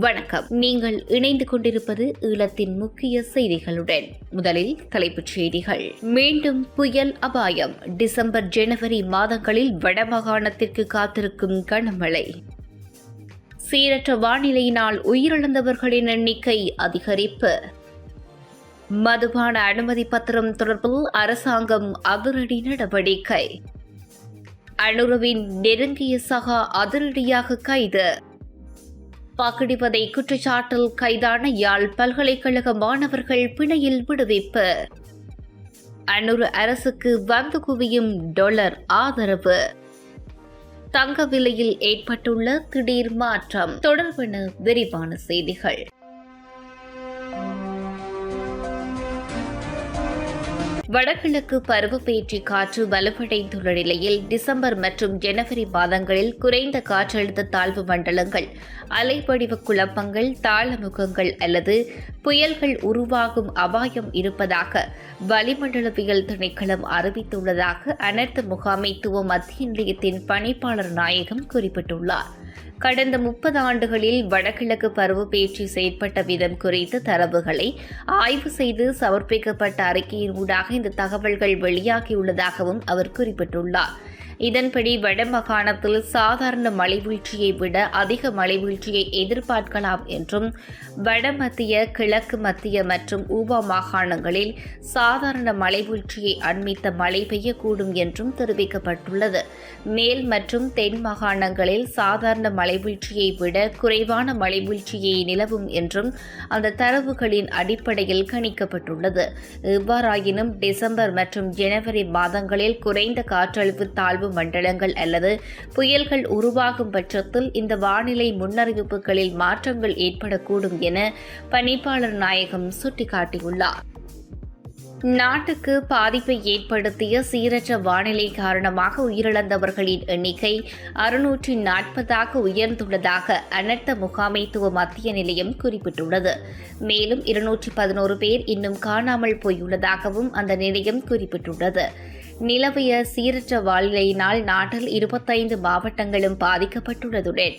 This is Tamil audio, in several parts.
வணக்கம். நீங்கள் இணைந்து கொண்டிருப்பது ஈழத்தின் முக்கிய செய்திகளுடன். முதலில் தலைப்புச் செய்திகள். மீண்டும் புயல் அபாயம். டிசம்பர் ஜனவரி மாதங்களில் வடமாகாணத்திற்கு காத்திருக்கும் கனமழை. சீரற்ற வானிலையினால் உயிரிழந்தவர்களின் எண்ணிக்கை அதிகரிப்பு. மதுபான அனுமதி பத்திரம் தொடர்பில் அரசாங்கம் அதிரடி நடவடிக்கை. அனுரவின் நெருங்கிய சகா அதிரடியாக கைது. வாக்குடிப்பதை குற்றச்சாட்டில் கைதான யாழ் பல்கலைக்கழக மாணவர்கள் பிணையில் விடுவிப்பு. அனுர அரசுக்கு வந்து குவியும் டாலர் ஆதரவு. தங்க விலையில் ஏற்பட்டுள்ள திடீர் மாற்றம் தொடர்பான விரிவான செய்திகள். வடகிழக்கு பருவப்பெயர்ச்சி காற்று வலுவடைந்துள்ள நிலையில் டிசம்பர் மற்றும் ஜனவரி மாதங்களில் குறைந்த காற்றழுத்த தாழ்வு மண்டலங்கள், அலைவடிவ குழப்பங்கள், தாளமுகங்கள் அல்லது புயல்கள் உருவாகும் அபாயம் இருப்பதாக வளிமண்டலவியல் திணைக்களம் அறிவித்துள்ளதாக அனர்த்த முகாமைத்துவ மத்திய நிலையத்தின் பணிப்பாளர் நாயகம் குறிப்பிட்டுள்ளார். கடந்த 30 ஆண்டுகளில் வடகிழக்கு பருவப்பெயர்ச்சி செயற்பட்ட விதம் குறித்த தரவுகளை ஆய்வு செய்து சமர்ப்பிக்கப்பட்ட அறிக்கையின் ஊடாக இந்த தகவல்கள் வெளியாகியுள்ளதாகவும் அவர் குறிப்பிட்டுள்ளார். இதன்படி வடமாகாணத்தில் சாதாரண மழைவீழ்ச்சியை விட அதிக மழைவீழ்ச்சியை எதிர்பார்க்கலாம் என்றும், வடமத்திய, கிழக்கு மத்திய மற்றும் ஊபா மாகாணங்களில் சாதாரண மழைவீழ்ச்சியை அண்மித்த மழை பெய்யக்கூடும் என்றும் தெரிவிக்கப்பட்டுள்ளது. மேல் மற்றும் தென் மாகாணங்களில் சாதாரண மழைவீழ்ச்சியை விட குறைவான மழைவீழ்ச்சியை நிலவும் என்றும் அந்த தரவுகளின் அடிப்படையில் கணிக்கப்பட்டுள்ளது. எவ்வாறாயினும் டிசம்பர் மற்றும் ஜனவரி மாதங்களில் குறைந்த காற்றழுத்த தாழ்வு மண்டலங்கள் அல்லது புயல்கள் உருவாகும் பட்சத்தில் இந்த வானிலை முன்னறிவிப்புகளில் மாற்றங்கள் ஏற்படக்கூடும் என பணிப்பாளர் நாயகம் சுட்டிக்காட்டியுள்ளார். நாட்டுக்கு பாதிப்பை ஏற்படுத்திய சீரற்ற வானிலை காரணமாக உயிரிழந்தவர்களின் எண்ணிக்கை 640 உயர்ந்துள்ளதாக அனர்த்த முகாமைத்துவ மத்திய நிலையம் குறிப்பிட்டுள்ளது. மேலும் 211 பேர் இன்னும் காணாமல் போயுள்ளதாகவும் அந்த நிலையம் குறிப்பிட்டுள்ளது. நிலவிய சீரற்ற வானிலையினால் நாட்டில் 25 மாவட்டங்களும் பாதிக்கப்பட்டுள்ளதுடன்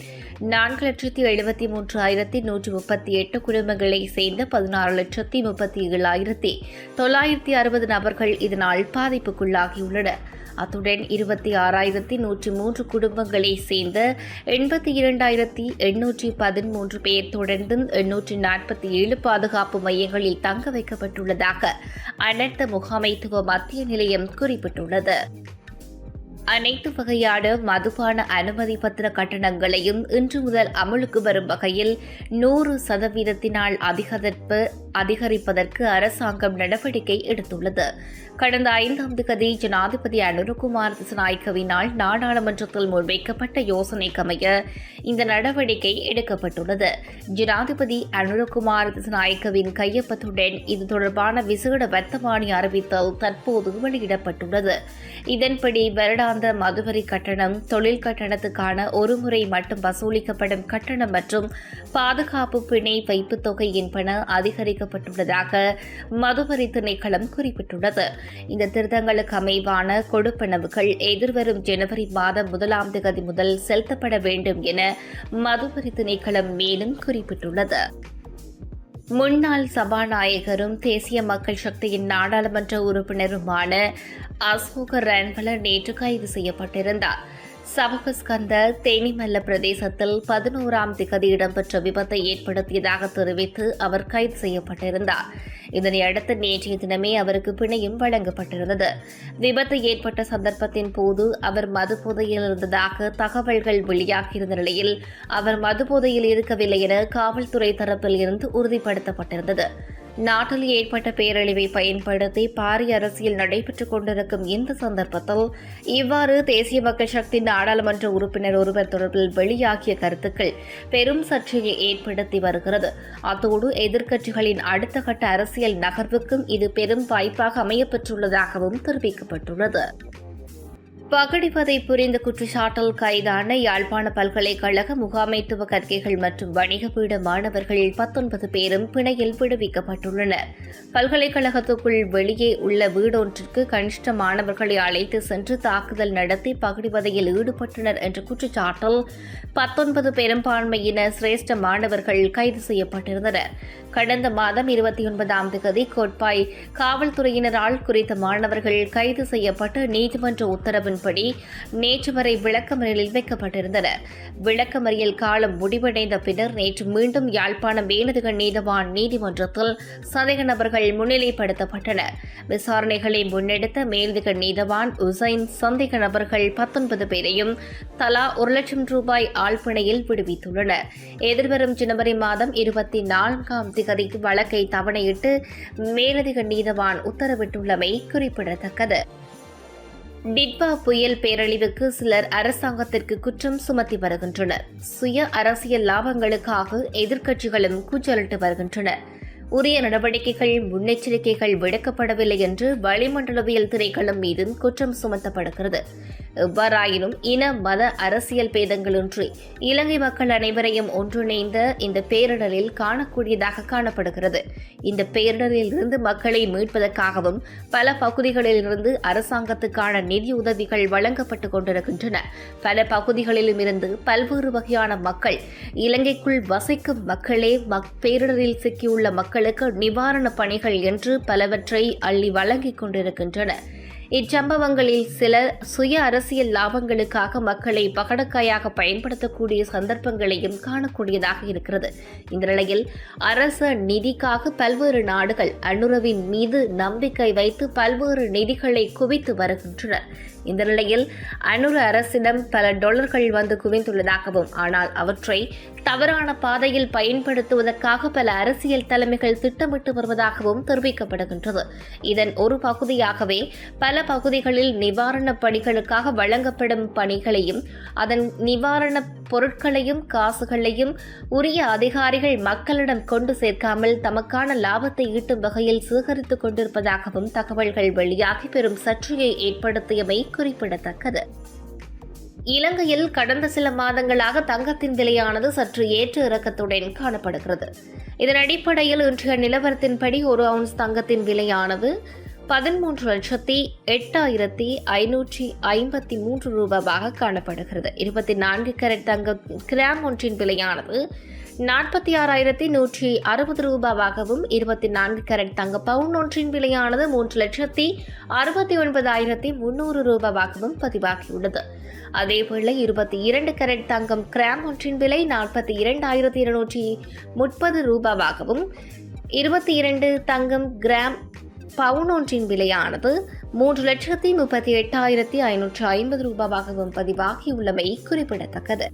4,73,138 குடும்பங்களைச் சேர்ந்த 16,37,960 நபர்கள் இதனால் பாதிப்புக்குள்ளாகியுள்ளனர். அத்துடன் 26,103 குடும்பங்களைச் சேர்ந்த 82,813 பேர் தொடர்ந்து 847 பாதுகாப்பு மையங்களில் தங்க வைக்கப்பட்டுள்ளதாக அனர்த்த முகாமைத்துவ மத்திய நிலையம் குறிப்பிட்டுள்ளது. அனைத்து வகையான மதுபான அனுமதி பத்திர கட்டணங்களையும் இன்று முதல் அமலுக்கு வரும் வகையில் 100% அதிகரிப்பதற்கு அரசாங்கம் நடவடிக்கை எடுத்துள்ளது. கடந்த 5ஆம் தேதி ஜனாதிபதி அனுரகுமார் திசாநாயக்கவினால் நாடாளுமன்றத்தில் முன்வைக்கப்பட்ட யோசனைக்கமைய இந்த நடவடிக்கை எடுக்கப்பட்டுள்ளது. ஜனாதிபதி அனுரகுமார் திசாநாயக்கவின் கையொப்பத்துடன் இது தொடர்பான விசேட வர்த்தமானி அறிவித்தல் தற்போது வெளியிடப்பட்டுள்ளது. இதன்படி வருடாந்த மதுவரி கட்டணம், தொழில் கட்டணத்துக்கான ஒருமுறை மட்டும் வசூலிக்கப்படும் கட்டணம் மற்றும் பாதுகாப்பு பிணை வைப்புத் தொகை என்பன அதிகரிக்கப்பட்டுள்ளதாக மதுவரி திணைக்களம் குறிப்பிட்டுள்ளது. இந்த திருத்தங்களுக்கு அமைவான கொடுப்பனவுகள் எதிர்வரும் ஜனவரி மாதம் 1ஆம் தேதி முதல் செலுத்தப்பட வேண்டும் என மதுவரி திணைக்களம் மேலும் குறிப்பிட்டுள்ளது. முன்னாள் சபாநாயகரும் தேசிய மக்கள் சக்தியின் நாடாளுமன்ற உறுப்பினருமான அசோக ரன்வல நேற்று கைது செய்யப்பட்டிருந்தார். சபகஸ்கந்த தேனிமல்ல பிரதேசத்தில் 11ஆம் தேதி இடம்பெற்ற விபத்தை ஏற்படுத்தியதாக தெரிவித்து அவர் கைது செய்யப்பட்டிருந்தார். இதனையடுத்து நேற்றைய தினமே அவருக்கு பிணையும் வழங்கப்பட்டிருந்தது. விபத்து ஏற்பட்ட சந்தர்ப்பத்தின் போது அவர் மதுபோதையில் இருந்ததாக தகவல்கள் வெளியாகியிருந்த நிலையில் அவர் மதுபோதையில் இருக்கவில்லை என காவல்துறை தரப்பில் இருந்து உறுதிப்படுத்தப்பட்டிருந்தது. நாட்டில் ஏற்பட்ட பேரழிவை பயன்படுத்தி பாரிய அரசியல் நடைபெற்றுக் கொண்டிருக்கும் இந்த சந்தர்ப்பத்தில் இவ்வாறு தேசிய மக்கள் சக்தி நாடாளுமன்ற உறுப்பினர் ஒருவர் தொடர்பில் வெளியாகிய கருத்துக்கள் பெரும் சர்ச்சையை ஏற்படுத்தி வருகிறது. அத்தோடு எதிர்க்கட்சிகளின் அடுத்த கட்ட அரசியல் நகர்வுக்கும் இது பெரும் வாய்ப்பாக அமையப்பெற்றுள்ளதாகவும் தெரிவிக்கப்பட்டுள்ளது. பகடிப்பதை புரிந்த குற்றச்சாட்டில் கைதான யாழ்ப்பாண பல்கலைக்கழக முகாமைத்துவ கற்கைகள் மற்றும் வணிக பீட மாணவர்கள் 19 பேரும் பிணையில் விடுவிக்கப்பட்டுள்ளனர். பல்கலைக்கழகத்துக்குள் வெளியே உள்ள வீடொன்றிற்கு கனிஷ்ட மாணவர்களை அழைத்து சென்று தாக்குதல் நடத்தி பகடிவதையில் ஈடுபட்டனர் என்ற குற்றச்சாட்டில் 19 பெரும்பான்மையின சிரேஷ்ட மாணவர்கள் கைது செய்யப்பட்டிருந்தனர். கடந்த மாதம் 29ஆம் தேதி கோட்பாய் காவல்துறையினரால் குறித்த மாணவர்கள் கைது செய்யப்பட்டு நீதிமன்ற உத்தரவின்படி நேற்று வரை விளக்கமறியலில் வைக்கப்பட்டிருந்தனர். விளக்கமறியல் காலம் முடிவடைந்த பின்னர் நேற்று மீண்டும் யாழ்ப்பாணம் மேலதிக நீதவான் நீதிமன்றத்தில் சந்தேக நபர்கள் முன்னிலைப்படுத்தப்பட்டனர். விசாரணைகளை முன்னெடுத்த மேலதிக நீதவான் உசைன் சந்தேக நபர்கள் 19 பேரையும் தலா 1 லட்சம் ரூபாய் ஆழ்பிணையில் விடுவித்துள்ளனர். எதிர்வரும் ஜனவரி மாதம் 24ஆம் தேதிக்கு வழக்கை தவணையிட்டு மேலதிக நீதவான் உத்தரவிட்டுள்ளமை குறிப்பிடத்தக்கது. டிட்வா புயல் பேரழிவுக்கு சிலர் அரசாங்கத்திற்கு குற்றம் சுமத்தி வருகின்றனர். சுய அரசியல் லாபங்களுக்காக எதிர்க்கட்சிகளும் கூச்சலிட்டு வருகின்றனர். உரிய நடவடிக்கைகள் முன்னெச்சரிக்கைகள் விடுக்கப்படவில்லை என்று வளிமண்டலவியல் திணைக்களம் மீதும் குற்றம் சுமத்தப்படுகிறது. எவ்வாறாயினும் இன மத அரசியல் பேதங்களின்றி இலங்கை மக்கள் அனைவரையும் ஒன்றிணைந்த இந்த பேரிடரில் காணக்கூடியதாக காணப்படுகிறது. இந்த பேரிடரில் இருந்து மக்களை மீட்பதற்காகவும் பல பகுதிகளிலிருந்து அரசாங்கத்துக்கான நிதி உதவிகள் வழங்கப்பட்டுக் கொண்டிருக்கின்றன. பல பகுதிகளிலும் இருந்து பல்வேறு வகையான மக்கள் இலங்கைக்குள் வசிக்கும் மக்களே பேரிடரில் சிக்கியுள்ள மக்களுக்கு நிவாரணப் பணிகள் என்று பலவற்றை அள்ளி வழங்கிக் கொண்டிருக்கின்றனர். இச்சம்பவங்களில் சில சுய அரசியல் லாபங்களுக்காக மக்களை பகடக்காயாக பயன்படுத்தக்கூடிய சந்தர்ப்பங்களையும் காணக்கூடியதாக இருக்கிறது. இந்த நிலையில் அரச நிதிக்காக பல்வேறு நாடுகள் அனுரவின் மீது நம்பிக்கை வைத்து பல்வேறு நிதிகளை குவித்து வருகின்றனர். இந்த நிலையில் அனுர அரசிடம் பல டாலர்கள் வந்து குவிந்துள்ளதாகவும் ஆனால் அவற்றை தவறான பாதையில் பயன்படுத்துவதற்காக பல அரசியல் தலைமைகள் திட்டமிட்டு வருவதாகவும் தெரிவிக்கப்படுகின்றது. இதன் ஒரு பகுதியாகவே பல பகுதிகளில் நிவாரணப் பணிகளுக்காக வழங்கப்படும் பணிகளையும் அதன் நிவாரணப் பொருட்களையும் காசுகளையும் உரிய அதிகாரிகள் மக்களிடம் கொண்டு சேர்க்காமல் தமக்கான லாபத்தை ஈட்டும் வகையில் சேகரித்துக் கொண்டிருப்பதாகவும் தகவல்கள் வெளியாகி பெரும் சர்ச்சையை ஏற்படுத்தியமை குறிப்பிடத்தக்கது. இலங்கையில் கடந்த சில மாதங்களாக தங்கத்தின் விலையானது சற்று ஏற்ற இறக்கத்துடன் காணப்படுகிறது. இதன் அடிப்படையில் இன்றைய நிலவரத்தின்படி ஒரு அவுன்ஸ் தங்கத்தின் விலையானது 13,08,553 ரூபாவாக காணப்படுகிறது. 24 கேரட் தங்க கிராம் ஒன்றின் விலையானது 46,160 ரூபாவாகவும் 24 கேரட் தங்க பவுன் ஒன்றின் விலையானது 3,69,300 ரூபாவாகவும் பதிவாகியுள்ளது. அதேவேளை 22 கேரட் தங்கம் கிராம் ஒன்றின் விலை 42,230 ரூபாவாகவும் 22 தங்கம் கிராம் பவுன் ஒன்றின் விலையானது 3,38,550 ரூபாவாகவும் பதிவாகியுள்ளமை குறிப்பிடத்தக்கது.